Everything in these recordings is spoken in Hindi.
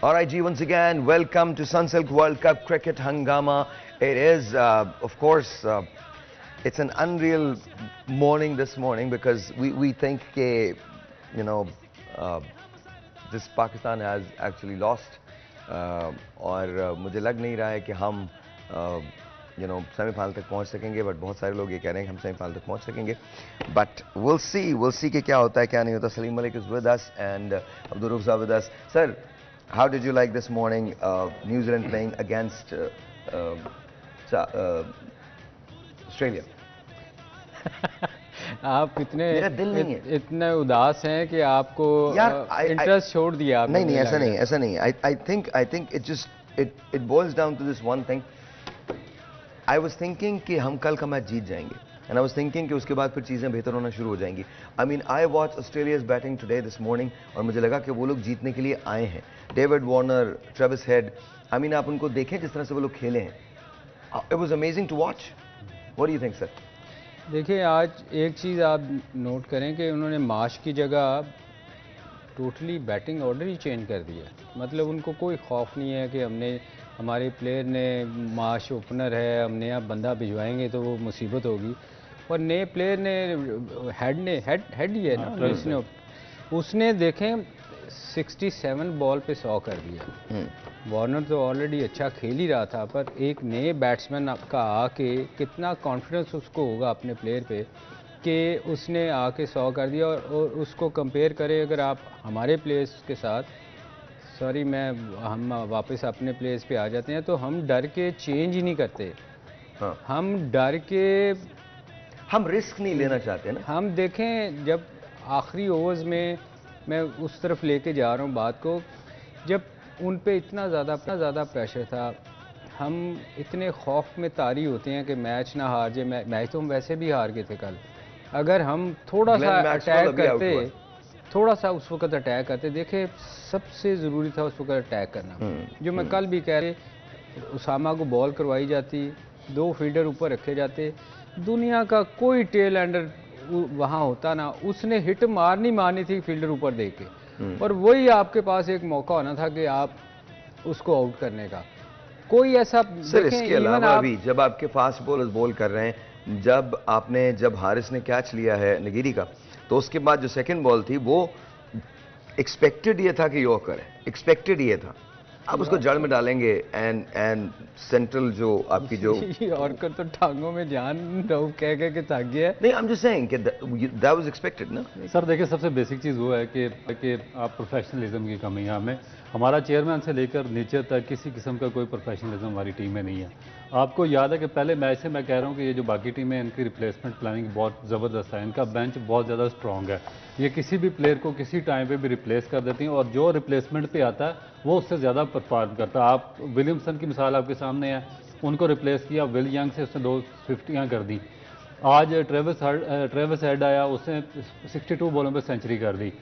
All right, G, once again, welcome to Sunsilk World Cup Cricket Hangama. It is, of course, it's an unreal morning this morning because we think that, you know, this Pakistan has actually lost. और मुझे लग नहीं रहा है कि हम सेमीफाइनल तक पहुंच सकेंगे, बट बहुत सारे लोग ये कह रहे हैं कि हम सेमीफाइनल तक पहुंच सकेंगे. बट we'll see कि क्या होता है क्या नहीं होता. Salim Malik is with us and Abdul Rauf with us. Sir, how did you like this morning New Zealand playing against Australia? आप इतने उदास हैं कि आपको इंटरेस्ट छोड़ दिया. नहीं, ऐसा नहीं. I think it boils down to this one thing. I was thinking कि हम कल का मैच जीत जाएंगे, and I was thinking कि उसके बाद फिर चीजें बेहतर होना शुरू हो जाएंगी. I mean, I watched Australia's batting today this morning और मुझे लगा कि वो लोग जीतने के लिए आए हैं. David Warner, Travis head, I mean, आप उनको देखें जिस तरह से वो लोग खेले हैं. It was amazing to watch. What do you think, sir? देखिए, आज एक चीज़ आप नोट करें कि उन्होंने माश की जगह टोटली बैटिंग ऑर्डर ही चेंज कर दिया. मतलब उनको कोई खौफ नहीं है कि हमारे प्लेयर ने माश ओपनर है, हम नया बंदा भिजवाएंगे तो वो मुसीबत होगी. और नए प्लेयर ने हेड ही है ना, उसने देखें 67 बॉल पे 100 कर दिया. वार्नर तो ऑलरेडी अच्छा खेल ही रहा था, पर एक नए बैट्समैन का आके कितना कॉन्फिडेंस उसको होगा अपने प्लेयर पे कि उसने आके 100 कर दिया. और उसको कंपेयर करें अगर आप हमारे प्लेयर्स के साथ, सॉरी हम वापस अपने प्लेयर्स पे आ जाते हैं, तो हम डर के चेंज ही नहीं करते. हाँ. हम डर के हम रिस्क नहीं लेना चाहते ना. हम देखें जब आखिरी ओवर्स में, मैं उस तरफ लेके जा रहा हूँ बात को, जब उन पे इतना ज़्यादा प्रेशर था, हम इतने खौफ में तारी होते हैं कि मैच ना हार जाए. मैच तो हम वैसे भी हार गए थे कल. अगर हम थोड़ा सा अटैक करते, थोड़ा सा उस वक्त अटैक करते, देखे सबसे ज़रूरी था उस वक्त अटैक करना. जो मैं कल भी कह रहे, उसामा को बॉल करवाई जाती, 2 फील्डर ऊपर रखे जाते, दुनिया का कोई टेल एंडर वहाँ होता ना, उसने हिट मारनी थी फील्डर ऊपर दे के. और वही आपके पास एक मौका होना था कि आप उसको आउट करने का. कोई ऐसा सर, इसके अलावा भी जब आपके फास्ट बॉलर्स बॉल कर रहे हैं, जब हारिस ने कैच लिया है नगीरी का, तो उसके बाद जो सेकंड बॉल थी वो एक्सपेक्टेड ये था कि यॉर्कर है, एक्सपेक्टेड ये था. आप उसको जड़ में डालेंगे एंड सेंट्रल जो आपकी जो यॉर्कर तो टांगों में जान कह के थक गया. नहीं, आई एम जस्ट सेइंग कि दैट वाज एक्सपेक्टेड ना. सर देखिए, सबसे बेसिक चीज़ वो है कि आप प्रोफेशनलिज्म की कमी है. हमारा चेयरमैन से लेकर नीचे तक किसी किस्म का कोई प्रोफेशनलिज्म हमारी टीम में नहीं है. आपको याद है कि पहले मैच से मैं कह रहा हूँ कि ये जो बाकी टीमें, इनकी रिप्लेसमेंट प्लानिंग बहुत ज़बरदस्त है. इनका बेंच बहुत ज़्यादा स्ट्रॉन्ग है. ये किसी भी प्लेयर को किसी टाइम पे भी रिप्लेस कर देती हैं, और जो रिप्लेसमेंट पे आता है वो उससे ज़्यादा परफॉर्म करता है. आप विलियमसन की मिसाल आपके सामने है, उनको रिप्लेस किया विल यंग से, उसने 2 50 कर दी. आज ट्रेविस हेड आया, उसने 62 बॉलों पे सेंचुरी कर दी.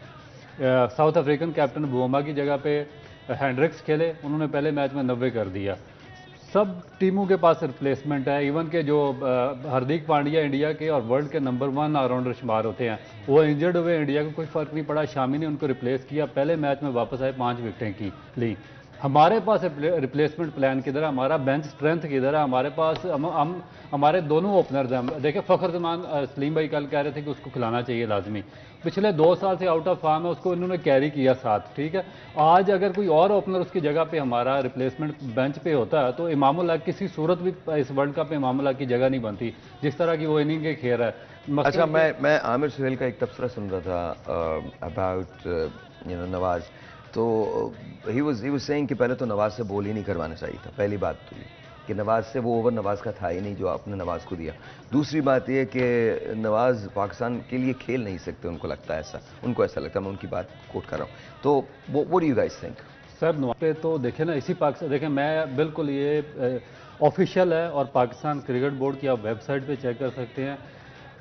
साउथ अफ्रीकन कैप्टन बुमा की जगह पे हैंड्रिक्स खेले, उन्होंने पहले मैच में 90 कर दिया. सब टीमों के पास रिप्लेसमेंट है. इवन के जो हार्दिक पांड्या इंडिया के और वर्ल्ड के नंबर 1 ऑलराउंडर शुमार होते हैं, वो इंजर्ड हुए. इंडिया को कोई फ़र्क नहीं पड़ा, शामी ने उनको रिप्लेस किया, पहले मैच में वापस आए, 5 विकेटें ली. हमारे पास रिप्लेसमेंट प्लान किधर है? हमारा बेंच स्ट्रेंथ किधर है? हमारे पास हमारे दोनों ओपनर्स हैं. देखिए, फ़खर जमान, सलीम भाई कल कह रहे थे कि उसको खिलाना चाहिए लाजमी. पिछले 2 साल से आउट ऑफ फॉर्म है, उसको इन्होंने कैरी किया साथ. ठीक है, आज अगर कोई और ओपनर उसकी जगह पे हमारा रिप्लेसमेंट बेंच पे होता है तो इमामुल हक किसी सूरत भी इस वर्ल्ड कप में इमामुल हक की जगह नहीं बनती, जिस तरह की वो इनिंग के खेल है. अच्छा, मैं आमिर सुहेल का एक तबसरा सुन रहा था अबाउट नवाज. तो ही वाज सेइंग कि पहले तो नवाज से बॉल ही नहीं करवाना चाहिए था. पहली बात तो ये कि नवाज से वो ओवर नवाज का था ही नहीं जो आपने नवाज को दिया. दूसरी बात ये कि नवाज पाकिस्तान के लिए खेल नहीं सकते, उनको लगता है ऐसा, उनको ऐसा लगता है. मैं उनकी बात कोट कर रहा हूँ. तो what do you guys think? Sir, Nawaz पे तो देखें ना, इसी पाकिस्तान, देखें मैं बिल्कुल ये ऑफिशियल है और पाकिस्तान क्रिकेट बोर्ड की आप वेबसाइट पे चेक कर सकते हैं.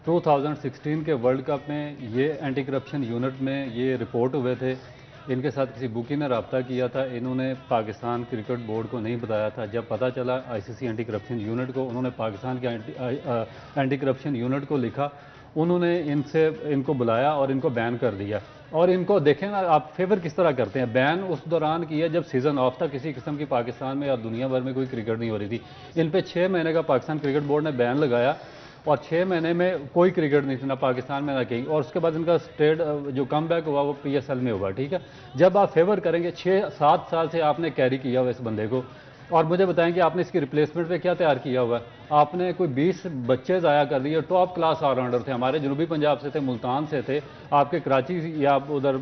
2016 के वर्ल्ड कप में ये एंटी करप्शन यूनिट में ये रिपोर्ट हुए थे. इनके साथ किसी बुकी ने रब्ता किया था, इन्होंने पाकिस्तान क्रिकेट बोर्ड को नहीं बताया था. जब पता चला आईसीसी एंटी करप्शन यूनिट को, उन्होंने पाकिस्तान के एंटी करप्शन यूनिट को लिखा उन्होंने इनको बुलाया और इनको बैन कर दिया। और इनको देखें ना आप फेवर किस तरह करते हैं। बैन उस दौरान किया जब सीज़न ऑफ था, किसी किस्म की पाकिस्तान में और दुनिया भर में कोई क्रिकेट नहीं हो रही थी। इन पे 6 महीने का पाकिस्तान क्रिकेट बोर्ड ने बैन लगाया और 6 महीने में कोई क्रिकेट नहीं थी, ना पाकिस्तान में ना कहीं। और उसके बाद इनका स्टेट जो कम बैक हुआ वो PSL में हुआ। ठीक है, जब आप फेवर करेंगे, 6-7 साल से आपने कैरी किया हुआ इस बंदे को, और मुझे बताएं कि आपने इसकी रिप्लेसमेंट पे क्या तैयार किया हुआ है। आपने कोई 20 बच्चे ज़ाया कर दिए, टॉप क्लास ऑलराउंडर थे, हमारे जनूबी पंजाब से थे, मुल्तान से थे, आपके कराची या उधर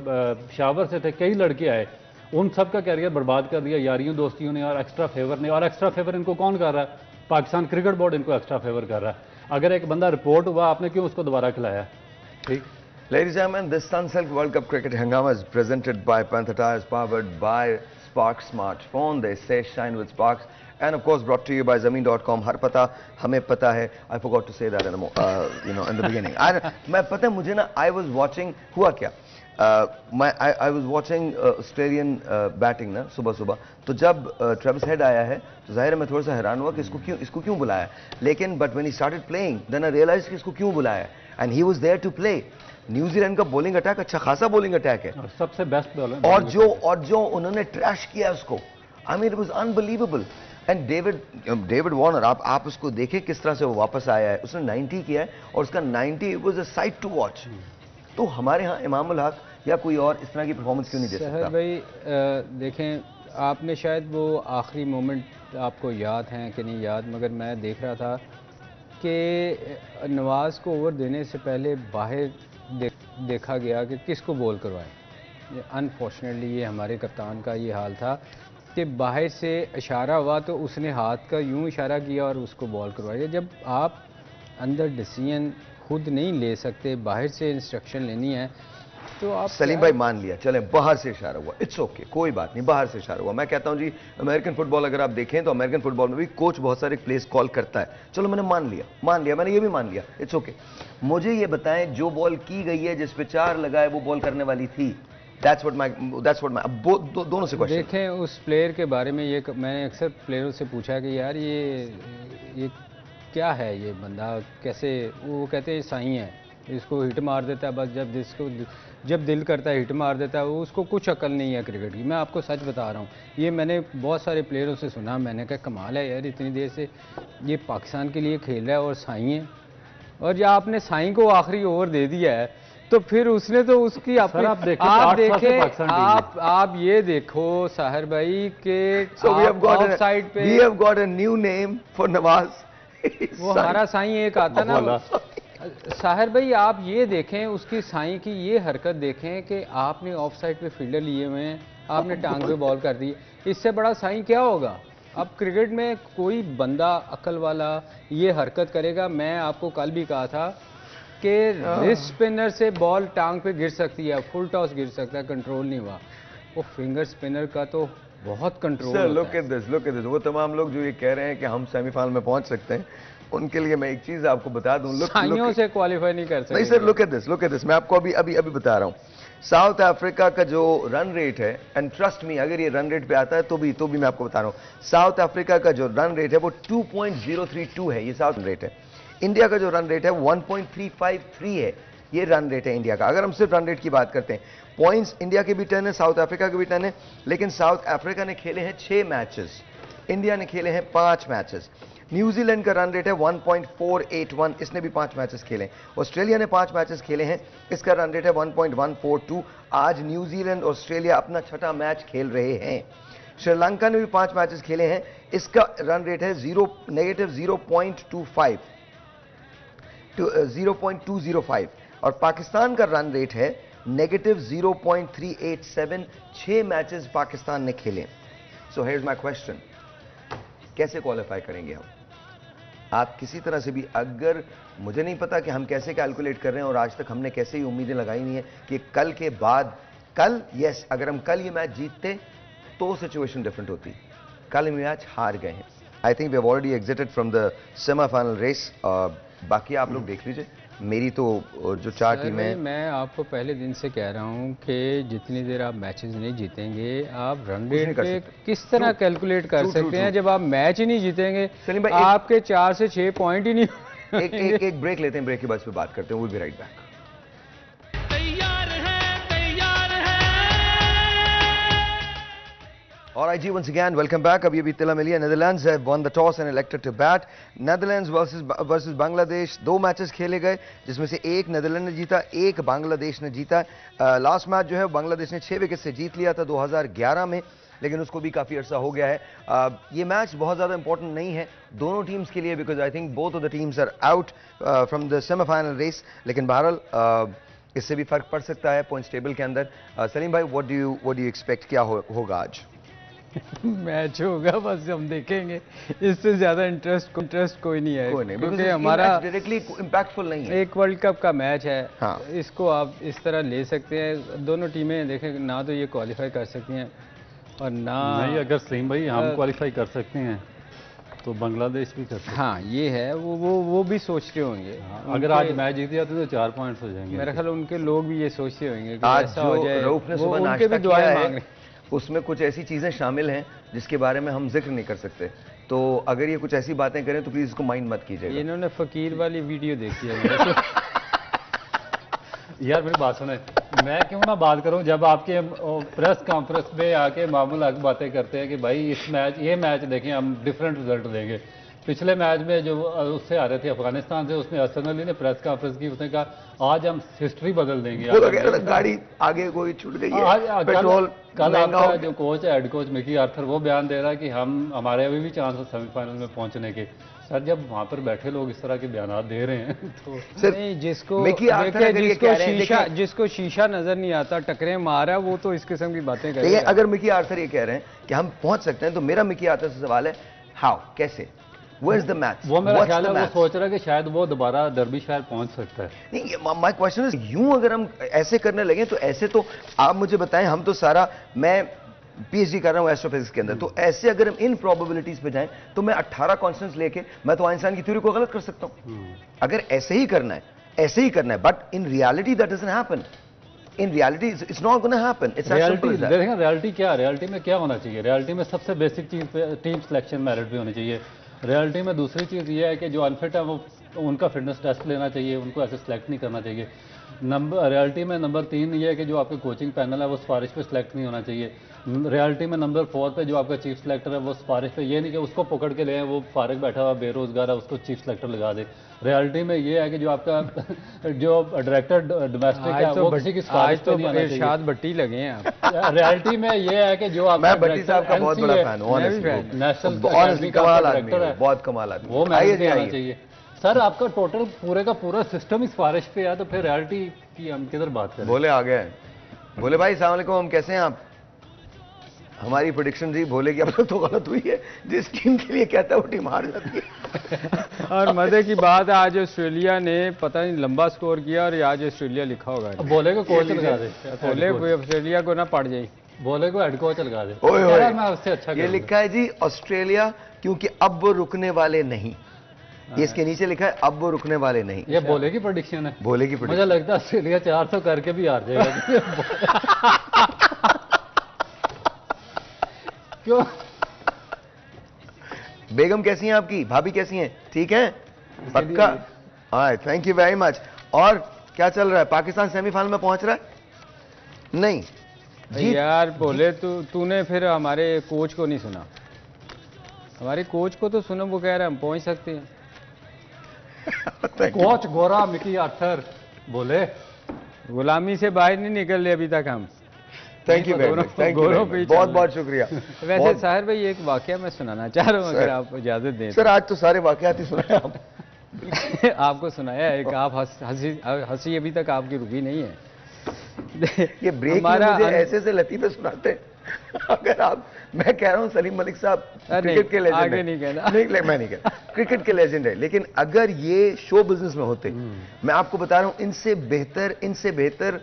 शावर से थे, कई लड़के आए, उन सब का कैरियर बर्बाद कर दिया यारियों दोस्तियों ने और एक्स्ट्रा फेवर ने। और एक्स्ट्रा फेवर इनको कौन कर रहा है? पाकिस्तान क्रिकेट बोर्ड इनको एक्स्ट्रा फेवर कर रहा है। अगर एक बंदा रिपोर्ट हुआ, आपने क्यों उसको दोबारा खिलाया? ठीक। Ladies and gentlemen, this Sunsilk World Cup Cricket Hangama is presented by Panther Tires, powered by Sparks Smartphone. They say shine with Sparks. And of course brought to you by Zameen.com. Har pata, hame pata hai. I forgot to say that in the beginning. मैं पता है मुझे ना, I was watching, हुआ क्या? I was watching Australian batting ना सुबह तो जब ट्रेविस हेड आया है तो जाहिर है मैं थोड़ा सा हैरान हुआ कि इसको क्यों बुलाया, लेकिन but when he started playing then I realise कि इसको क्यों बुलाया, and he was there to play. New Zealand का बॉलिंग अटैक अच्छा खासा बॉलिंग अटैक है, सबसे बेस्ट बॉलर, और जो उन्होंने ट्रैश किया उसको, I mean it was unbelievable. And David Warner, आप उसको देखें किस तरह से वो वापस आया है, उसने 90 किया है और उसका 90 was a sight to watch. तो हमारे यहाँ इमाम उल हक या कोई और इस तरह की परफॉर्मेंस क्यों नहीं दे सकता? भाई देखें, आपने शायद वो आखिरी मोमेंट आपको याद हैं कि नहीं याद, मगर मैं देख रहा था कि नवाज़ को ओवर देने से पहले बाहर देखा गया कि किसको बॉल करवाएं। अनफॉर्चुनेटली ये हमारे कप्तान का ये हाल था कि बाहर से इशारा हुआ तो उसने हाथ का यूं इशारा किया और उसको बॉल करवाया। जब आप अंदर डिसीजन खुद नहीं ले सकते, बाहर से इंस्ट्रक्शन लेनी है, तो आप सलीम भाई मान लिया, चलें बाहर से इशारा हुआ, इट्स ओके, कोई बात नहीं, बाहर से इशारा हुआ। मैं कहता हूं जी, अमेरिकन फुटबॉल अगर आप देखें तो अमेरिकन फुटबॉल में भी कोच बहुत सारे प्लेस कॉल करता है। चलो मैंने मान लिया, मैंने ये भी मान लिया, इट्स ओके। मुझे ये बताएं, जो बॉल की गई है जिस पे 4 लगाए वो बॉल करने वाली थी, दैट्स व्हाट माय दोनों से क्वेश्चन। देखें उस प्लेयर के बारे में, ये मैंने अक्सर प्लेयरों से पूछा कि यार ये क्या है, ये बंदा कैसे, वो कहते हैं साई है, इसको हिट मार देता है बस, जब दिल करता है हिट मार देता है, वो उसको कुछ अकल नहीं है क्रिकेट की। मैं आपको सच बता रहा हूँ, ये मैंने बहुत सारे प्लेयरों से सुना, मैंने कहा कमाल है यार, इतनी देर से ये पाकिस्तान के लिए खेल रहा है और साई है, और जब आपने साई को आखिरी ओवर दे दिया है तो फिर उसने तो उसकी आप ये देखो साहिर भाई के ऑफ साइड पे we have got a new name for Nawaz, वो हमारा साई एक आता ना साहिर भाई, आप ये देखें उसकी साई की ये हरकत देखें कि आपने ऑफ साइड पे फील्डर लिए हुए हैं, आपने टांग पे बॉल कर दी, इससे बड़ा साई क्या होगा? अब क्रिकेट में कोई बंदा अकल वाला ये हरकत करेगा। मैं आपको कल भी कहा था कि रिस्ट स्पिनर से बॉल टांग पे गिर सकती है, फुल टॉस गिर सकता है, कंट्रोल नहीं हुआ। वो फिंगर स्पिनर का तो बहुत कंट्रोल होता है। लुक एट दिस, वो तमाम लोग जो ये कह रहे हैं कि हम सेमीफाइनल में पहुंच सकते हैं, उनके लिए मैं एक चीज आपको बता दूं, साइयों से क्वालिफाई नहीं कर सकते। नहीं सर, लुक एट दिस, मैं आपको अभी बता रहा हूं। साउथ अफ्रीका का जो रन रेट है, एंड ट्रस्ट मी अगर ये रन रेट पे आता है तो भी मैं आपको बता रहा हूं, साउथ अफ्रीका का जो रन रेट है वो 2.032 है, ये साउथ रेट है। इंडिया का जो रन रेट है 1.353 है, ये रन रेट है इंडिया का। अगर हम सिर्फ रन रेट की बात करते हैं, पॉइंट्स इंडिया के भी 10 है, साउथ अफ्रीका के भी 10 है, लेकिन साउथ अफ्रीका ने खेले हैं 6 मैचेस, इंडिया ने खेले हैं 5 मैचेस। न्यूजीलैंड का रन रेट है 1.481, इसने भी 5 मैचेस खेले। ऑस्ट्रेलिया ने 5 मैचेस खेले हैं, इसका रन रेट है 1.142। आज न्यूजीलैंड ऑस्ट्रेलिया अपना 6ठा मैच खेल रहे हैं। श्रीलंका ने भी 5 मैचेस खेले हैं, इसका रन रेट है -0.205 और पाकिस्तान का रन रेट है -0.387। 6 मैचेस पाकिस्तान ने खेले। So here is my question, कैसे क्वालिफाई करेंगे हम? आप किसी तरह से भी, अगर मुझे नहीं पता कि हम कैसे कैलकुलेट कर रहे हैं और आज तक हमने कैसे ही उम्मीदें लगाई नहीं है कि कल के बाद, कल यस अगर हम कल ये मैच जीतते तो सिचुएशन डिफरेंट होती। कल मैच हार गए हैं। I think we have already exited from the semifinal race. बाकी आप लोग देख लीजिए, मेरी तो जो 4 टीमें, मैं आपको पहले दिन से कह रहा हूं कि जितनी देर आप मैचेस नहीं जीतेंगे, आप रन रेट पे किस तरह कैलकुलेट कर सकते हैं जब आप मैच ही नहीं जीतेंगे? आपके 4 से 6 पॉइंट ही नहीं एक ब्रेक लेते हैं, ब्रेक के बाद फिर बात करते हैं। Will be right back. All right, G, once again, welcome back. अभी इत्तला मिली है, Netherlands have won the toss and elected to bat. Netherlands versus Bangladesh, 2 matches खेले गए, जिसमें से एक नेदरलैंड ने जीता, एक बांग्लादेश ने जीता। लास्ट मैच जो है बांग्लादेश ने 6 विकेट से जीत लिया था 2011 में, लेकिन उसको भी काफ़ी अर्सा हो गया है। ये मैच बहुत ज़्यादा इंपॉर्टेंट नहीं है दोनों टीम्स के लिए, because I think both of the teams are out from the semifinal race. लेकिन बहरहाल इससे भी फर्क पड़ सकता है पॉइंट्स टेबल के अंदर। सलीम भाई, व्हाट डू यू एक्सपेक्ट, क्या होगा आज? मैच होगा, बस हम देखेंगे, इससे ज्यादा इंटरेस्ट कोई नहीं है, क्योंकि हमारा डायरेक्टली इंपैक्टफुल नहीं है। एक वर्ल्ड कप का मैच है। हाँ। इसको आप इस तरह ले सकते हैं। दोनों टीमें देखें ना तो ये क्वालिफाई कर सकती हैं और ना नहीं, अगर सलीम भाई हम क्वालिफाई कर सकते हैं तो बांग्लादेश भी कर सकते हैं। हाँ, ये है, वो भी सोचते होंगे। अगर आज मैच जीत जाते तो 4 पॉइंट्स हो जाएंगे। मेरा ख्याल उनके लोग भी ये सोचते होंगे कि आज ऐसा हो जाए। रऊफ ने सुबह उनके भी नाश्ता दुआएं किया मांग रहे है, उसमें कुछ ऐसी चीजें शामिल हैं जिसके बारे में हम जिक्र नहीं कर सकते, तो अगर ये कुछ ऐसी बातें करें तो प्लीज इसको माइंड मत कीजिएगा। इन्होंने फकीर वाली वीडियो देखी है। यार मेरी बात सुने, मैं क्यों ना बात करूं जब आपके प्रेस कॉन्फ्रेंस में आके मामूल हक बातें करते हैं कि भाई ये मैच देखें, हम डिफरेंट रिजल्ट देंगे। पिछले मैच में जो उससे आ रहे थे अफगानिस्तान से, उसमें हसन अली ने प्रेस कॉन्फ्रेंस की, उसने कहा आज हम हिस्ट्री बदल देंगे। गाड़ी आगे कोई छूट गई है, पेट्रोल। कल आपका जो कोच है, हेड कोच मिकी आर्थर, वो बयान दे रहा है कि हमारे अभी भी चांस है सेमीफाइनल में पहुंचने के। सर, जब वहां पर बैठे लोग इस तरह के बयान दे रहे हैं तो नहीं, जिसको शीशा नजर नहीं आता टकरे मारा, वो तो इस किस्म की बातें करेगा। अगर मिकी आर्थर ये कह रहे हैं कि हम पहुंच सकते हैं, तो मेरा मिकी आर्थर से सवाल है, हाउ, कैसे? Where's the match? वो मेरा ख्याल है वो सोच रहा है कि शायद वो दोबारा डर्बी शायर पहुंच सकता है। नहीं, माय क्वेश्चन इज, यूं अगर हम ऐसे करने लगे तो ऐसे तो आप मुझे बताएं, हम तो सारा, मैं पीएचडी कर रहा हूं एस्ट्रोफिजिक्स के अंदर, तो ऐसे अगर हम इन प्रोबेबिलिटीज पे जाएं तो मैं 18 कांस्टेंट्स लेके मैं तो आइंस्टाइन की थ्योरी को गलत कर सकता हूं। अगर ऐसे ही करना है, but in reality that doesn't happen. In reality, it's not going to happen. It's as simple as that. देखें रियलिटी क्या, रियलिटी में क्या होना चाहिए? रियलिटी में सबसे बेसिक चीज पे टीम सिलेक्शन मेरिट भी होनी चाहिए। रियलिटी में दूसरी चीज़ ये है कि जो अनफिट है वो उनका फिटनेस टेस्ट लेना चाहिए, उनको ऐसे सेलेक्ट नहीं करना चाहिए। रियलिटी में नंबर 3 ये है कि जो आपके कोचिंग पैनल है वो सिफारिश पे सिलेक्ट नहीं होना चाहिए। रियलिटी में नंबर 4 पे जो आपका चीफ सेलेक्टर है वो सिफारिश पे, ये नहीं कि उसको पकड़ के ले, वो फारिग बैठा हुआ बेरोजगार है उसको चीफ सेलेक्टर लगा दे। रियलिटी में ये है कि जो आपका जो डायरेक्टर डोमेस्टिक है वो किसी की सिफारिश पे नहीं आना चाहिए। इरशाद भट्टी लगे हैं आप। रियलिटी में ये है कि जो आप, मैं भट्टी साहब का बहुत बड़ा फैन हूं, नेशनल डायरेक्टर है, बहुत कमाल आदमी, वो मैनेज आना चाहिए। सर, आपका टोटल पूरे का पूरा सिस्टम ही सिफारिश पे है, तो फिर रियलिटी की हम किधर बात करें? भोले आ गए। भोले भाई अस्सलाम वालेकुम, हम कैसे हैं आप? हमारी प्रेडिक्शन थी भोले की अब तक तो गलत हुई है, जिस टीम के लिए कहता है वो टीम हार जाती है। और मजे की बात है, आज ऑस्ट्रेलिया ने पता नहीं लंबा स्कोर किया और आज ऑस्ट्रेलिया लिखा होगा। बोले को कोच लगा दे, बोले ऑस्ट्रेलिया को ना पड़ जाए, बोले को हेड कोच लगा दे। मैं उससे अच्छा ये लिखा है जी ऑस्ट्रेलिया, क्योंकि अब वो रुकने वाले नहीं। ये इसके नीचे लिखा है अब वो रुकने वाले नहीं। ये बोले की प्रेडिक्शन है। बोले की प्रेडिक्शन। मुझे लगता है ऑस्ट्रेलिया 400 करके भी हार जाएगा। क्यों? बेगम कैसी हैं आपकी? भाभी कैसी हैं? ठीक है, पक्का? हाँ, थैंक यू वेरी मच। और क्या चल रहा है? पाकिस्तान सेमीफाइनल में पहुंच रहा है? नहीं यार बोले तूने फिर हमारे कोच को नहीं सुना। हमारे कोच को तो सुनो, वो कह रहे हैं हम पहुंच सकते हैं। कोच गोरा मिकी आर्थर बोले गुलामी से बाहर नहीं निकल रहे अभी तक हम। Thank you very much, thank you, बहुत बहुत शुक्रिया। वैसे साहिर भाई एक वाकया मैं सुनाना चाह रहा हूँ, अगर आप इजाजत दें। सर, आज तो सारे वाकयात ही सुनाए आप। आपको सुनाया एक, आप हंसी अभी तक आपकी रुकी नहीं है। ये ब्रेक में मुझे ऐसे से लतीफे सुनाते हैं। अगर आप, मैं कह रहा हूं सलीम मलिक साहब क्रिकेट के लेजेंड आगे नहीं कहना, नहीं मैं नहीं कहता, क्रिकेट के लेजेंड है, लेकिन अगर ये शो बिजनेस में होते, मैं आपको बता रहा हूं, इनसे बेहतर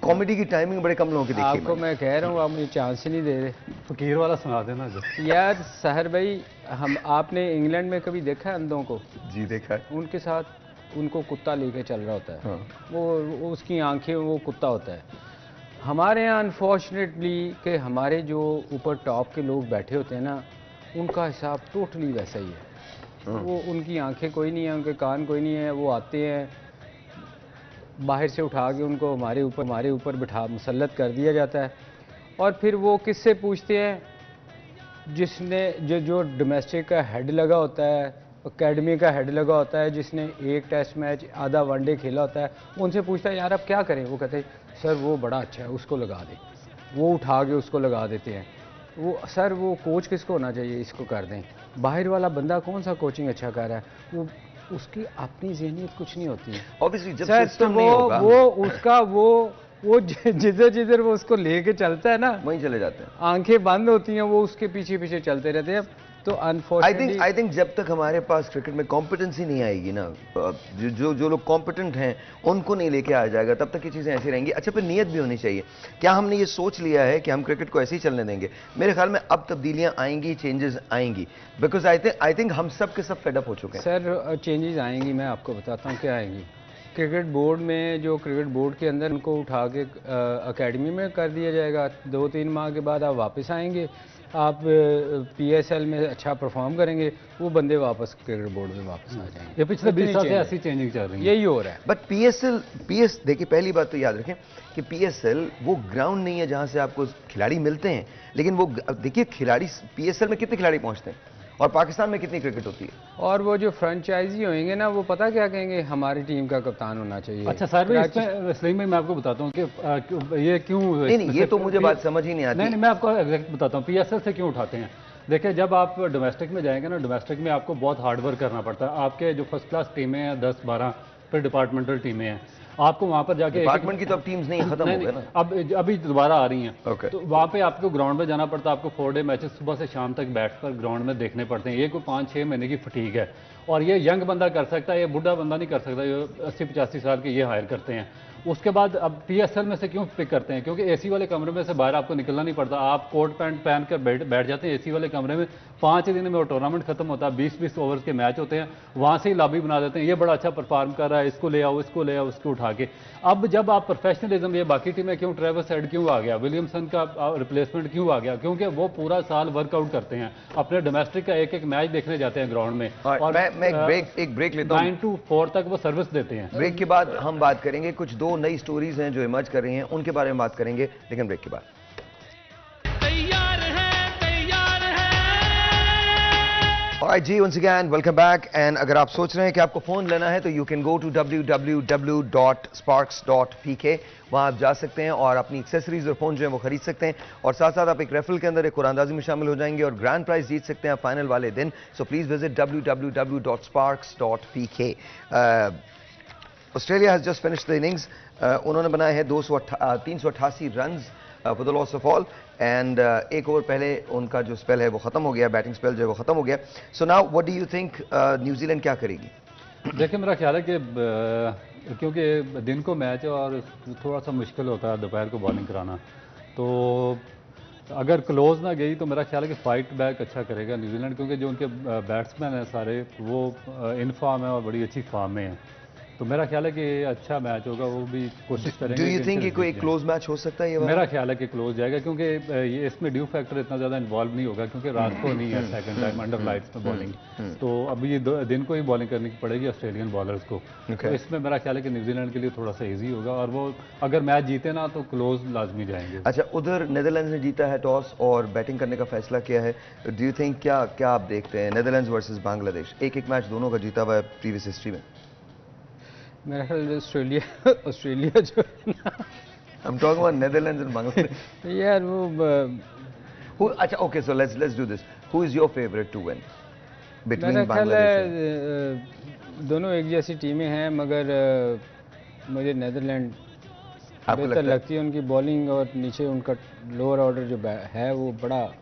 कॉमेडी की टाइमिंग बड़े कम लोगों की देखी। आपको मैं कह रहा हूँ, आप मुझे चांस ही नहीं दे रहे। फकीर वाला सुना देना जो। यार सहर भाई, आपने इंग्लैंड में कभी देखा है अंधों को? जी देखा है। उनके साथ उनको कुत्ता लेके चल रहा होता है। हाँ। वो उसकी आंखें, वो कुत्ता होता है। हमारे यहाँ अनफॉर्चुनेटली कि हमारे जो ऊपर टॉप के लोग बैठे होते हैं ना, उनका हिसाब टोटली वैसा ही है। वो उनकी आंखें कोई नहीं है, उनके कान कोई नहीं है, वो आते हैं बाहर से उठा के उनको हमारे ऊपर बिठा मुसल्लत कर दिया जाता है, और फिर वो किससे पूछते हैं, जिसने जो डोमेस्टिक का हेड लगा होता है, एकेडमी का हेड लगा होता है, जिसने एक टेस्ट मैच आधा वनडे खेला होता है, उनसे पूछता है यार अब क्या करें, वो कहते हैं सर वो बड़ा अच्छा है उसको लगा दें, वो उठा के उसको लगा देते हैं। वो सर वो कोच किसको होना चाहिए, इसको कर दें। बाहर वाला बंदा कौन सा कोचिंग अच्छा कर रहा है, वो उसकी अपनी जहनीत कुछ नहीं होती है ऑब्वियसली जब सर, सिस्टम तो नहीं होगा वो उसका वो जिधर वो उसको लेके चलता है ना, वहीं चले जाते हैं। आंखें बंद होती हैं, वो उसके पीछे पीछे चलते रहते हैं। तो अनफॉर्चुनेटली आई थिंक जब तक हमारे पास क्रिकेट में कॉम्पिटेंसी नहीं आएगी ना, जो लोग कॉम्पिटेंट हैं उनको नहीं लेके आ जाएगा, तब तक ये चीज़ें ऐसी रहेंगी। अच्छा, फिर नियत भी होनी चाहिए। क्या हमने ये सोच लिया है कि हम क्रिकेट को ऐसे ही चलने देंगे? मेरे ख्याल में अब तब्दीलियां आएंगी, चेंजेस आएंगी, बिकॉज आई थिंक हम सब के सब फेड अप हो चुके हैं। सर चेंजेस आएंगी, मैं आपको बताता हूँ क्या आएंगी। क्रिकेट बोर्ड में जो क्रिकेट बोर्ड के अंदर उनको उठा के एकेडमी में कर दिया जाएगा, 2-3 माह के बाद आप वापस आएंगे, आप PSL में अच्छा परफॉर्म करेंगे, वो बंदे वापस क्रिकेट बोर्ड में वापस आ जाएंगे। ये पिछले 20 साल से ऐसी चेंजिंग चल रही है, यही हो रहा है। बट देखिए पहली बात तो याद रखें कि PSL वो ग्राउंड नहीं है जहां से आपको खिलाड़ी मिलते हैं, लेकिन वो देखिए खिलाड़ी PSL में कितने खिलाड़ी पहुंचते हैं और पाकिस्तान में कितनी क्रिकेट होती है। और वो जो फ्रेंचाइजी होंगे ना, वो पता क्या कहेंगे, हमारी टीम का कप्तान होना चाहिए। अच्छा सर भाई, इसमें सलीम भाई मैं आपको बताता हूँ कि ये क्यों नहीं, ये तो मुझे बात समझ ही नहीं आती। नहीं, मैं आपको एग्जैक्ट बताता हूँ PSL से क्यों उठाते हैं। देखिए जब आप डोमेस्टिक में जाएंगे ना, डोमेस्टिक में आपको बहुत हार्ड वर्क करना पड़ता है। आपके जो फर्स्ट क्लास टीमें हैं 10-12, फिर डिपार्टमेंटल टीमें हैं, आपको वहां पर जाके डिपार्टमेंट की तो अब टीम्स नहीं, खत्म हो गए ना, अब अभी दोबारा आ रही हैं। Okay. तो वहाँ पे आपको ग्राउंड में जाना पड़ता है, आपको 4 डे मैचेस सुबह से शाम तक बैठ कर ग्राउंड में देखने पड़ते हैं। ये कोई 5-6 महीने की फटीक है, और ये यंग बंदा कर सकता है, ये बुढ़ा बंदा नहीं कर सकता। ये 80-85 साल के ये हायर करते हैं। उसके बाद अब PSL में से क्यों पिक करते हैं, क्योंकि AC वाले कमरे में से बाहर आपको निकलना नहीं पड़ता, आप कोट पैंट पहन कर बैठ जाते हैं AC वाले कमरे में। 5 दिन में वो टूर्नामेंट खत्म होता है, 20-20 ओवर्स के मैच होते हैं, वहाँ से ही लॉबी बना देते हैं, ये बड़ा अच्छा परफॉर्म कर रहा है, इसको ले आओ, इसको ले आओ, उसको उठा के। अब जब आप प्रोफेशनलिज्म, ये बाकी टीमें क्यों, ट्रेविस हेड क्यों आ गया, विलियमसन का रिप्लेसमेंट क्यों आ गया, क्योंकि वो पूरा साल वर्कआउट करते हैं, अपने डोमेस्टिक का एक मैच देखने जाते हैं ग्राउंड में, और मैं एक ब्रेक लेता हूँ। 9 to 4 तक वो सर्विस देते हैं। ब्रेक के बाद हम बात करेंगे, कुछ 2 नई स्टोरीज हैं जो इमर्ज कर रही हैं, उनके बारे में बात करेंगे, लेकिन ब्रेक के बाद। Alright ji, once again welcome back, and अगर आप सोच रहे हैं कि आपको फ़ोन लेना है तो you can go to www.sparks.pk, वहाँ आप जा सकते हैं और अपनी एक्सेसरीज और फ़ोन जो है वो खरीद सकते हैं, और साथ साथ आप एक रेफरल के अंदर एक कुरानंदाजी में शामिल हो जाएंगे और ग्रैंड प्राइज जीत सकते हैं फाइनल वाले दिन। So please visit www.sparks.pk। Australia has just finished the innings, उन्होंने बनाए हैं 388 run for the loss of all, and एक ओवर पहले उनका जो स्पेल है वो खत्म हो गया, बैटिंग स्पेल जो है वो खत्म हो गया। So now what do you think New Zealand क्या करेगी? देखिए मेरा ख्याल है कि क्योंकि दिन को मैच है और थोड़ा सा मुश्किल होता है दोपहर को बॉलिंग कराना, तो अगर क्लोज ना गई तो मेरा ख्याल है कि फाइट बैक अच्छा करेगा न्यूजीलैंड, क्योंकि जो उनके बैट्समैन हैं सारे वो इन फॉर्म है और बड़ी अच्छी फॉर्म में हैं। तो मेरा ख्याल है कि अच्छा मैच होगा, वो भी कोशिश करेंगे। डू यू थिंक कि कोई क्लोज मैच हो सकता है ये? मेरा ख्याल है कि क्लोज जाएगा, क्योंकि ये इसमें ड्यू फैक्टर इतना ज़्यादा इन्वॉल्व नहीं होगा, क्योंकि रात को नहीं है सेकंड टाइम अंडर लाइट्स में बॉलिंग, तो अभी ये दिन को ही बॉलिंग करनी पड़ेगी ऑस्ट्रेलियन बॉलर्स को। तो इसमें मेरा ख्याल है कि न्यूजीलैंड के लिए थोड़ा सा ईजी होगा, और वो अगर मैच जीते ना तो क्लोज लाजमी जाएंगे। अच्छा, उधर नीदरलैंड्स ने जीता है टॉस और बैटिंग करने का फैसला किया है। डू यू थिंक क्या आप देखते हैं नीदरलैंड्स वर्सेस बांग्लादेश? एक मैच दोनों का जीता हुआ है प्रीवियस हिस्ट्री में। मेरा ख्याल ऑस्ट्रेलिया जो I'm talking about Netherlands and Bangladesh. यार वो अच्छा, okay, so let's do this. Who is your favorite to win between मेरा ख्याल Bangladesh? है दोनों एक जैसी टीमें हैं, मगर मुझे नीदरलैंड बेहतर लगती है। उनकी बॉलिंग और नीचे उनका लोअर ऑर्डर जो है वो बड़ा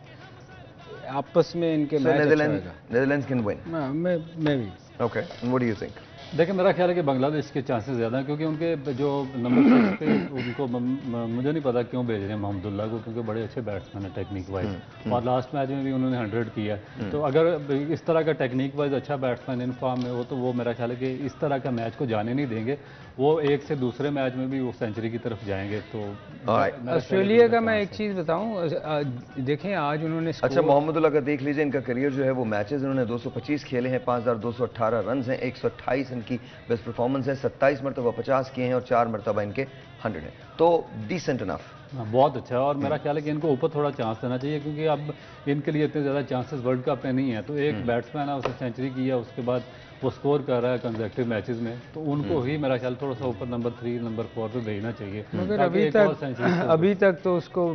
आपस में इनके मैच अच्छा होगा। Netherlands can win. मैं भी। Okay, and what do you think? देखिए मेरा ख्याल है कि बांग्लादेश के चांसेस ज़्यादा हैं, क्योंकि उनके जो नंबर 6 पे उनको मुझे नहीं पता क्यों भेज रहे हैं मोहम्मदुल्लाह को, क्योंकि बड़े अच्छे बैट्समैन हैं टेक्निक वाइज, और लास्ट मैच में भी उन्होंने 100 किया। तो अगर इस तरह का टेक्निक वाइज अच्छा बैट्समैन इन फॉर्म में हो तो वो मेरा ख्याल है कि इस तरह का मैच को जाने नहीं देंगे, वो एक से दूसरे मैच में भी वो सेंचुरी की तरफ जाएंगे। तो ऑस्ट्रेलिया का मैं एक चीज़ बताऊं, देखें आज उन्होंने अच्छा मोहम्मदुल्लाह का देख लीजिए, इनका करियर जो है वो मैचेस उन्होंने 225 खेले हैं, 5218 रन हैं, 128 इनकी बेस्ट परफॉर्मेंस है, 27 मरतबा 50 किए हैं और 4 मरतबा इनके 100 हैं, तो डिसेंट इनफ। बहुत अच्छा है, और मेरा ख्याल है कि इनको ऊपर थोड़ा चांस देना चाहिए, क्योंकि अब इनके लिए इतने ज़्यादा चांसेस वर्ल्ड कप में नहीं है। तो एक बैट्समैन है, उसने सेंचुरी की है, उसके बाद वो स्कोर कर रहा है कंसेक्टिव मैचेस में, तो उनको ही मेरा ख्याल थोड़ा सा ऊपर नंबर 3 नंबर 4 पे भेजना चाहिए। मगर अभी तक तो उसको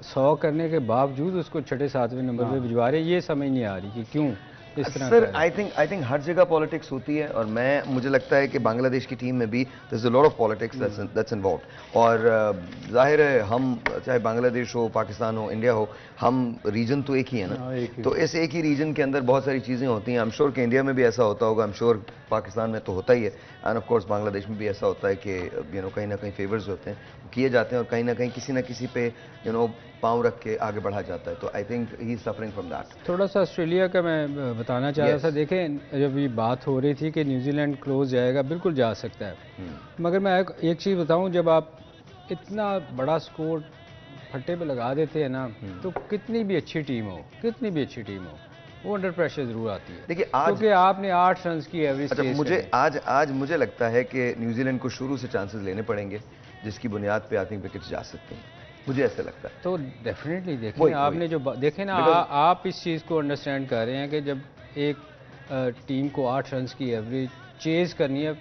100 करने के बावजूद उसको 6 7वें नंबर पे भिजवा रहे, ये समझ नहीं आ रही कि क्यों इस तरह। सर आई थिंक हर जगह पॉलिटिक्स होती है, और मुझे लगता है कि बांग्लादेश की टीम में भी there is a lot of politics that's involved, और जाहिर है हम चाहे बांग्लादेश हो, पाकिस्तान हो, इंडिया हो, हम रीजन तो एक ही है ना, तो इस एक ही रीजन के अंदर बहुत सारी चीज़ें होती हैं। आई एम श्योर कि इंडिया में भी ऐसा होता होगा, आई एम श्योर पाकिस्तान में तो होता ही है, एंड ऑफ कोर्स बांग्लादेश में भी ऐसा होता है कि कहीं ना कहीं फेवर्स होते हैं किए जाते हैं, और कहीं ना कहीं किसी ना किसी पे पाँव रख के आगे बढ़ा जाता है। तो I think he is suffering from that. थोड़ा सा ऑस्ट्रेलिया का मैं बताना चाह रहा था, देखें जब ये बात हो रही थी कि न्यूजीलैंड क्लोज जाएगा, बिल्कुल जा सकता है, मगर मैं एक चीज़ बताऊं, जब आप इतना बड़ा स्कोर फट्टे पे लगा देते हैं ना, तो कितनी भी अच्छी टीम हो वो अंडर प्रेशर जरूर आती है। देखिए आज, क्योंकि आपने 8 रन की एवरेज, अच्छा आज मुझे लगता है कि न्यूजीलैंड को शुरू से चांसेस लेने पड़ेंगे, जिसकी बुनियाद पे आई थिंक विकेट्स जा सकते हैं, मुझे ऐसा लगता है। तो डेफिनेटली देखें, आपने जो देखें ना, आप इस चीज़ को अंडरस्टैंड कर रहे हैं कि जब एक टीम को 8 रन की एवरेज चेज करनी है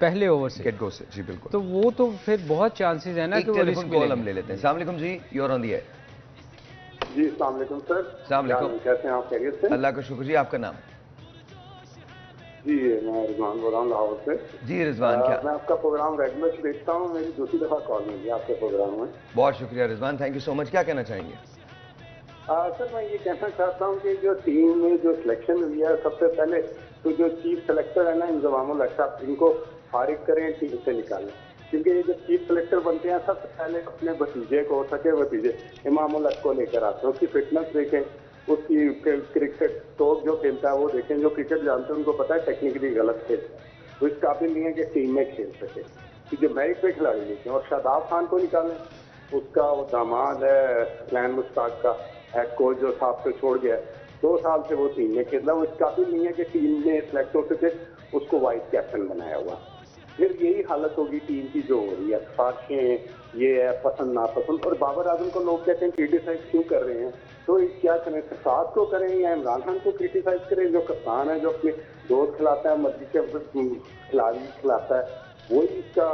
पहले ओवर से, गेट गो से, जी बिल्कुल, तो वो तो फिर बहुत चांसेस है ना कि वो रिस्क कॉल हम ले लेते हैं। अस्सलाम वालेकुम जी, you are on the air. जी अस्सलाम वालेकुम सर। अस्सलाम वालेकुम, कैसे हैं आप? खैरियत से? अल्लाह का शुक्र जी, आपका नाम? जी मैं रिजवान बोल रहा हूँ लाहौर से। जी रिजवान, क्या मैं आपका प्रोग्राम रेगुलर देखता हूँ, मेरी दूसरी दफा कॉल मिली आपके प्रोग्राम में। बहुत शुक्रिया Rizwan, thank you so much. क्या कहना चाहेंगे? सर मैं ये कहना चाहता हूँ कि जो टीम में जो सिलेक्शन हुई है, सबसे पहले तो जो चीफ सेलेक्टर है ना इंजमामुल हक साहब, इनको फारिग करें, टीम से निकालें, क्योंकि ये जब चीफ सेलेक्टर बनते हैं सबसे पहले अपने भतीजे को, सके भतीजे इमामुल हक को लेकर आते हैं, उसकी फिटनेस देखें, उसकी क्रिकेट स्टोक जो खेलता है वो देखें, जो क्रिकेट जानते हैं उनको पता है टेक्निकली गलत खेलता है, तो इस काबिल नहीं है कि टीम में खेल सके, तो जो मेरिट पे खिलाड़ी लेते हैं। और शादाब खान को निकालें, उसका वो दामाद है प्लान मुश्ताक का हेड कोच जो साहब से छोड़ गया, 2 साल से वो टीम में खेल रहा है, वो इस काबिल नहीं है कि टीम में सिलेक्ट हो सके, उसको वाइस कैप्टन बनाया हुआ। फिर यही हालत होगी टीम की जो हो रही है, साजिशें ये है, पसंद नापसंद, और बाबर आजम को लोग कहते हैं क्रिटिसाइज क्यों कर रहे हैं, तो क्या करें, साथ को करें या इमरान खान को क्रिटिसाइज करें, जो कप्तान है, जो अपने दोस्त खिलाता है, मर्जी के खिलाड़ी खिलाता है, वही इसका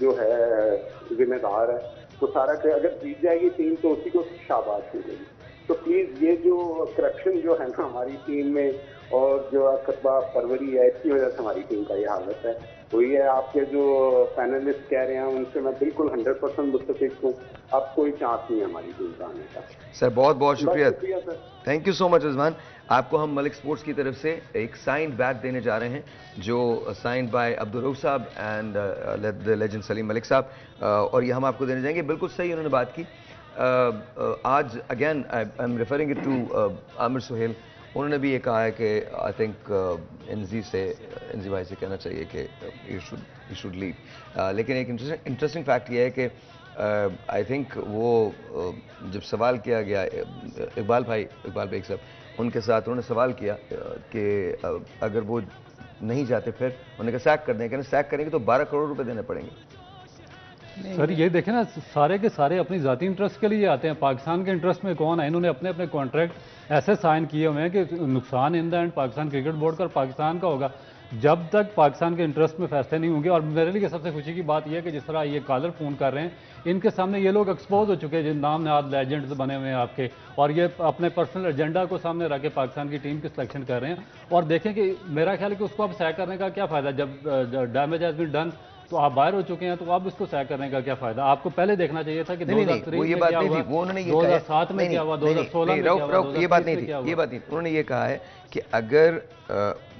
जो है जिम्मेदार है। तो सारा अगर जीत जाएगी टीम तो उसी को शाबाश मिलेगी। तो प्लीज़ ये जो करप्शन जो है ना हमारी टीम में, और जो कस्बा फरवरी है, इसकी वजह से हमारी टीम का ये हालत है। वही है, आपके जो पैनलिस्ट कह रहे हैं उनसे मैं बिल्कुल 100% मुत्तफिक हूँ, अब कोई चांस नहीं है हमारी टीम का आने का। सर बहुत बहुत शुक्रिया sir, thank you so much Rizwan. आपको हम मलिक स्पोर्ट्स की तरफ से एक साइंड बैट देने जा रहे हैं, जो साइंड बाय अब्दुल रऊफ साहब and the legend Salim Malik साहब, और ये हम आपको देने जाएंगे। बिल्कुल सही उन्होंने बात की। आज again I am referring it to Aamir Sohail, उन्होंने भी ये कहा है कि आई थिंक एनजी भाई से कहना चाहिए कि यू शुड लीव। लेकिन एक इंटरेस्टिंग फैक्ट ये है कि आई थिंक वो जब सवाल किया गया इकबाल बेग साहब, उनके साथ उन्होंने सवाल किया कि अगर वो नहीं जाते फिर उन्होंने कहा सैक कर दें, कहना सैक करेंगे तो 12 करोड़ रुपए देने पड़ेंगे। सर ये देखें ना, सारे के सारे अपनी जाती इंटरेस्ट के लिए आते हैं, पाकिस्तान के इंटरेस्ट में कौन है? इन्होंने अपने अपने कॉन्ट्रैक्ट ऐसे साइन किए हुए हैं कि नुकसान in the end Pakistan cricket board का और पाकिस्तान का होगा, जब तक पाकिस्तान के इंटरेस्ट में फैसले नहीं होंगे। और मेरे लिए सबसे खुशी की बात यह है कि जिस तरह ये कॉलर फ़ोन कर रहे हैं, इनके सामने ये लोग एक्सपोज हो चुके हैं, जिन नाम नहाद लेजेंड्स बने हुए हैं आपके, और ये अपने पर्सनल एजेंडा को सामने रख के पाकिस्तान की टीम की सिलेक्शन कर रहे हैं। और देखें कि मेरा ख्याल है कि उसको अब सह करने का क्या फ़ायदा, जब डैमेज हैज़ बीन डन तो आप बाहर हो चुके हैं, तो अब इसको सह करने का क्या फायदा? आपको पहले देखना चाहिए था कि 2003 वो ये बात नहीं थी, वो उन्होंने ये 2007 में क्या हुआ, 2016 में क्या हुआ, ये बात नहीं थी, ये बात नहीं। उन्होंने ये कहा है कि अगर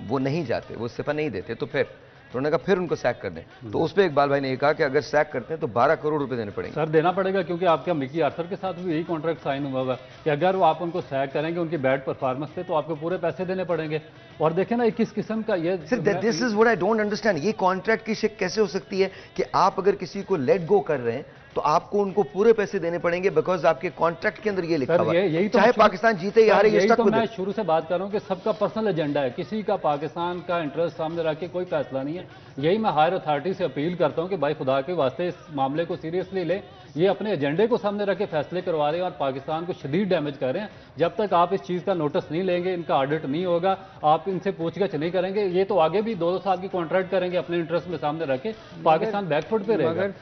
वो नहीं जाते, वो इस्तीफा नहीं देते, तो फिर तो उन्होंने कहा फिर उनको सैक कर दें। तो उस पर इकबाल भाई ने ये कहा कि अगर सैक करते हैं तो 12 करोड़ रुपए देने पड़ेंगे। सर देना पड़ेगा, क्योंकि आपका मिकी आर्थर के साथ भी यही कॉन्ट्रैक्ट साइन हुआ हुआ कि अगर वो आप उनको सैक करेंगे उनकी बैड परफॉर्मेंस पे तो आपको पूरे पैसे देने पड़ेंगे। और देखें ना किस किस्म का ये this is what I don't understand. ये कॉन्ट्रैक्ट की शिक कैसे हो सकती है कि आप अगर किसी को लेट गो कर रहे हैं तो आपको उनको पूरे पैसे देने पड़ेंगे, बिकॉज आपके कॉन्ट्रैक्ट के अंदर ये लिखा हुआ है, चाहे पाकिस्तान जीते या हारे। यही तो मैं शुरू से बात कर रहा हूं कि सबका पर्सनल एजेंडा है, किसी का पाकिस्तान का इंटरेस्ट सामने रख के कोई फैसला नहीं है। यही मैं हायर अथॉरिटी से अपील करता हूं कि भाई खुदा के वास्ते इस मामले को सीरियसली ले। ये अपने एजेंडे को सामने रख के फैसले करवा रहे हैं और पाकिस्तान को शदीद डैमेज कर रहे हैं। जब तक आप इस चीज़ का नोटिस नहीं लेंगे, इनका ऑडिट नहीं होगा, आप इनसे पूछगछ नहीं करेंगे, ये तो आगे भी 2-2 साल की कॉन्ट्रैक्ट करेंगे अपने इंटरेस्ट में सामने रख के, पाकिस्तान बैकफुट पे रहेगा। मगर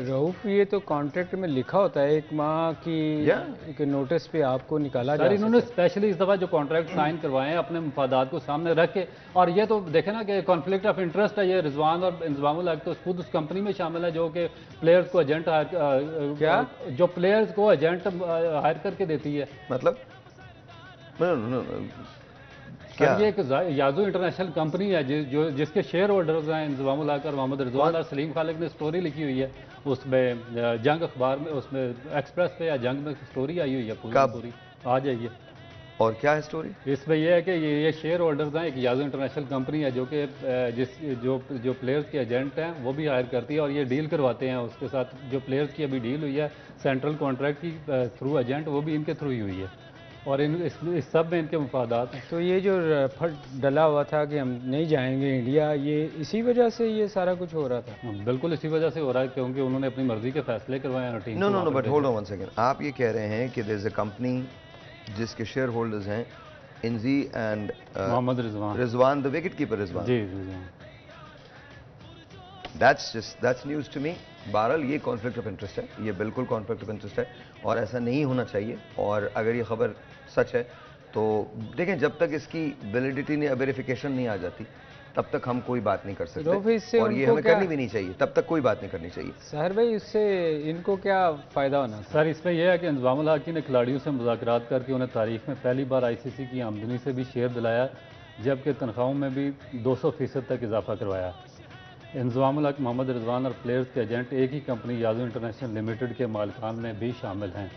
रऊफ ये तो कॉन्ट्रैक्ट में लिखा होता है 1 माह की नोटिस पे आपको निकाला जा। इन्होंने स्पेशली इस दफा जो कॉन्ट्रैक्ट साइन करवाए हैं अपने मफादात को सामने रख के, और ये तो देखे ना कि कॉन्फ्लिक्ट ऑफ इंटरेस्ट है। ये रिजवान और इंजमामुल हक तो खुद उस कंपनी में शामिल है जो कि प्लेयर्स को एजेंट क्या जो प्लेयर्स को एजेंट हायर करके देती है। मतलब क्या ये एक याजू इंटरनेशनल कंपनी है जिसके शेयर होल्डर्स हैं इंजमामुल हक और मोहम्मद रिजवान और सलीम खालिक ने स्टोरी लिखी हुई है उसमें, जंग अखबार में, उसमें एक्सप्रेस पे या जंग में स्टोरी आई हुई है पूरी। आ जाइए। और क्या है स्टोरी इसमें यह है कि ये शेयर होल्डर्स हैं, एक याजू इंटरनेशनल कंपनी है जो कि जो प्लेयर्स के एजेंट हैं वो भी हायर करती है और ये डील करवाते हैं उसके साथ। जो प्लेयर्स की अभी डील हुई है सेंट्रल कॉन्ट्रैक्ट की थ्रू एजेंट, वो भी इनके थ्रू ही हुई है और इस सब में इनके मुफादात हैं। तो ये जो डला हुआ था कि हम नहीं जाएंगे इंडिया, ये इसी वजह से ये सारा कुछ हो रहा था? बिल्कुल इसी वजह से हो रहा है, क्योंकि उन्होंने अपनी मर्जी के फैसले करवाए हैं team. No but hold on one second. आप ये कह रहे हैं कि देयर इज अ कंपनी जिसके शेयर होल्डर्स हैं Inzi and Mohammad Rizwan the wicket keeper Rizwan. जी। That's news to me. बहरहाल ये कॉन्फ्लिक्ट ऑफ इंटरेस्ट है, ये बिल्कुल कॉन्फ्लिक्ट ऑफ इंटरेस्ट है और ऐसा नहीं होना चाहिए। और अगर ये खबर सच है तो देखें, जब तक इसकी वैलिडिटी ने वेरिफिकेशन नहीं आ जाती तब तक हम कोई बात नहीं कर सकते और ये हमें करनी भी नहीं चाहिए, तब तक कोई बात नहीं करनी चाहिए। सहर भाई, इससे इनको क्या फ़ायदा होना? सर इसमें यह है कि इंजमामुल हक ने खिलाड़ियों से मुज़ाकरात करके उन्हें तारीख में पहली बार ICC की आमदनी से भी शेयर दिलाया, जबकि तनख्वाहों में भी 200% तक इजाफा करवाया। इंजमामुल हक, मोहम्मद रिजवान और प्लेयर्स के एजेंट एक ही कंपनी याजू इंटरनेशनल लिमिटेड के मालिकान में भी शामिल हैं।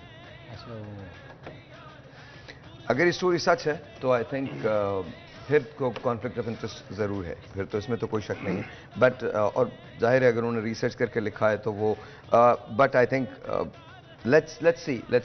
अगर ये स्टोरी सच है तो आई थिंक फिर को कॉन्फ्लिक्ट ऑफ इंटरेस्ट ज़रूर है, फिर तो इसमें तो कोई शक नहीं है। बट और जाहिर है अगर उन्होंने रिसर्च करके लिखा है तो वो but I think let's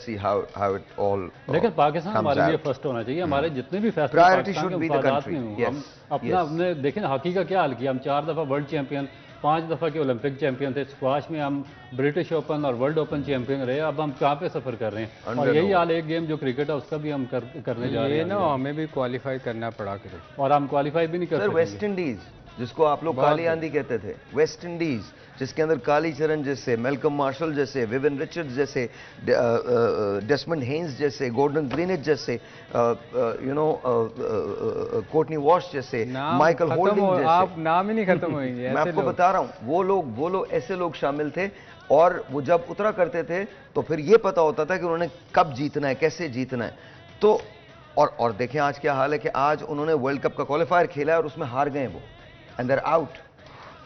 see how it all लेकिन पाकिस्तान हमारे लिए फर्स्ट होना चाहिए। हमारे जितने भी फैसले priority should be the country. हम अपना हमने देखें हॉकी का क्या हाल किया। हम 4 दफ़ा वर्ल्ड चैंपियन, 5 दफ़ा के ओलंपिक चैंपियन थे। स्क्वाश में हम ब्रिटिश ओपन और वर्ल्ड ओपन चैंपियन रहे। अब हम कहाँ पे सफर कर रहे हैं? और यही हाल एक गेम जो क्रिकेट है उसका भी हम करने जा रहे हैं ना, हमें भी क्वालिफाई करना पड़ा करे और हम क्वालिफाई भी नहीं कर सकते। वेस्ट इंडीज जिसको आप लोग काली आंधी कहते थे, वेस्ट इंडीज जिसके अंदर काली चरण जैसे, मेलकम मार्शल जैसे, विविन रिचर्ड्स जैसे, डेस्मंड हेन्स जैसे, गॉर्डन ग्रीनिज जैसे, कोर्टनी वॉश जैसे, माइकल होल्डिंग जैसे, आप नाम ही नहीं खत्म होंगे। मैं आपको बता रहा हूं वो लोग ऐसे लोग शामिल थे और वो जब उतरा करते थे तो फिर ये पता होता था कि उन्होंने कब जीतना है, कैसे जीतना है। तो और देखें आज क्या हाल है कि आज उन्होंने वर्ल्ड कप का क्वालिफायर खेला है और उसमें हार गए वो, एंड दे आर आउट।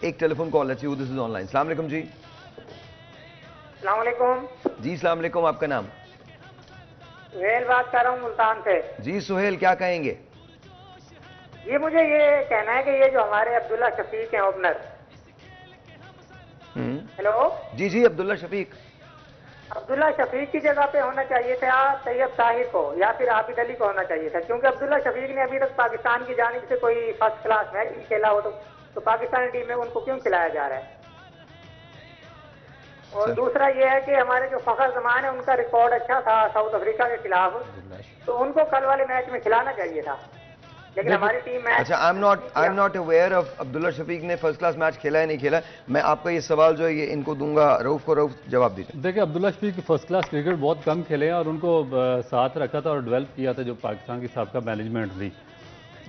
एक टेलीफोन कॉल है, दिस इज ऑनलाइन। अस्सलाम वालेकुम जी। अस्सलाम वालेकुम जी अस्सलाम वालेकुम, आपका नाम? सुहेल बात कर रहा हूँ मुल्तान से। जी सुहेल, क्या कहेंगे? ये मुझे ये कहना है कि ये जो हमारे अब्दुल्ला शफीक हैं ओपनर। हेलो जी अब्दुल्ला शफीक की जगह पे होना चाहिए था तैयब ताहिर को या फिर आबिद अली को होना चाहिए था, क्योंकि अब्दुल्ला शफीक ने अभी तक पाकिस्तान की जानिब से कोई फर्स्ट क्लास मैच नहीं खेला हो तो पाकिस्तानी टीम में उनको क्यों खिलाया जा रहा है? और दूसरा ये है कि हमारे जो फखर जमान है उनका रिकॉर्ड अच्छा था साउथ अफ्रीका के खिलाफ, तो उनको कल वाले मैच में खिलाना चाहिए था, लेकिन हमारी टीम मैच। अच्छा, I am not aware of Abdullah Shafique ने फर्स्ट क्लास मैच खेला है नहीं खेला। मैं आपका ये सवाल जो है ये इनको दूंगा, रऊफ जवाब दीजिए। देखिए Abdullah Shafique first class cricket बहुत कम खेले हैं और उनको साथ रखा था और डेवलप किया था जो पाकिस्तान की साबका मैनेजमेंट थी।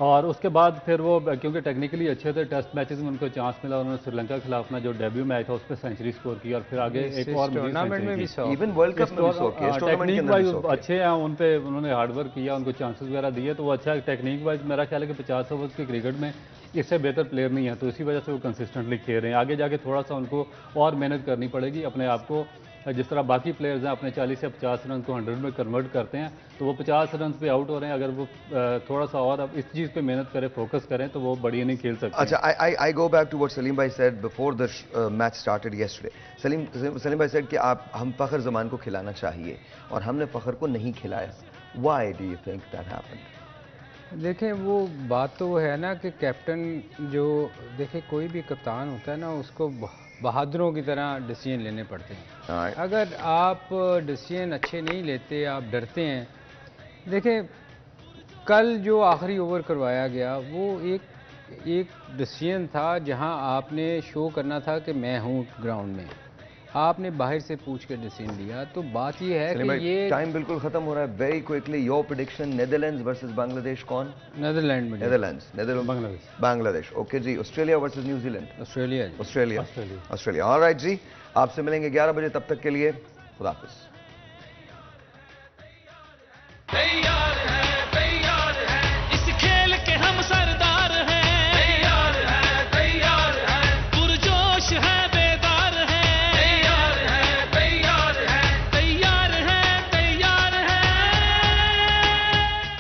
और उसके बाद फिर वो क्योंकि टेक्निकली अच्छे थे, टेस्ट मैचेस में उनको चांस मिला, उन्होंने श्रीलंका के खिलाफ अपना जो डेब्यू मैच था उस पर सेंचुरी स्कोर की और फिर आगे एक और टूर्नामेंट में भी 100 इवन वर्ल्ड कप में भी 100 किया, इस टूर्नामेंट के टेक्निक अंदर भी वाइज 100 किया। अच्छे हैं उन पे, उन्होंने हार्डवर्क किया, उनको चांसेस वगैरह दिए, तो वो अच्छा है। टेक्निक वाइज मेरा ख्याल है कि 50 ओवर्स के क्रिकेट में इससे बेहतर प्लेयर नहीं है, तो इसी वजह से वो कंसिस्टेंटली खेल रहे हैं। आगे जाके थोड़ा सा उनको और मेहनत करनी पड़ेगी अपने आप को, जिस तरह बाकी प्लेयर्स हैं अपने 40 या 50 रन को 100 में कन्वर्ट करते हैं, तो वो 50 रन पे आउट हो रहे हैं। अगर वो थोड़ा सा और अब इस चीज़ पे मेहनत करें, फोकस करें, तो वो बढ़िया नहीं खेल सकते। अच्छा, I go back to what Salim bhai said before the match started yesterday. Salim bhai said कि हम फ़खर ज़मान को खिलाना चाहिए और हमने फ़खर को नहीं खिलाया। Why do you think that happened? देखें, वो बात तो वो है ना कि कैप्टन जो, देखें कोई भी कप्तान होता है ना, उसको बहादुरों की तरह डिसीजन लेने पड़ते हैं। Alright. अगर आप डिसीजन अच्छे नहीं लेते, आप डरते हैं। देखें, कल जो आखिरी ओवर करवाया गया वो एक डिसीजन था जहां आपने शो करना था कि मैं हूं ग्राउंड में, आपने बाहर से पूछ के डिसीजन लिया। तो बात ये है कि ये टाइम बिल्कुल खत्म हो रहा है। Very quickly your prediction, Netherlands versus Bangladesh कौन? नेदरलैंड में, नेदरलैंड्स, बांग्लादेश। बांग्लादेश। ओके जी। Australia versus New Zealand? Australia. Australia. Australia. All right जी, आपसे मिलेंगे 11 बजे, तब तक के लिए खुदा हाफिज़।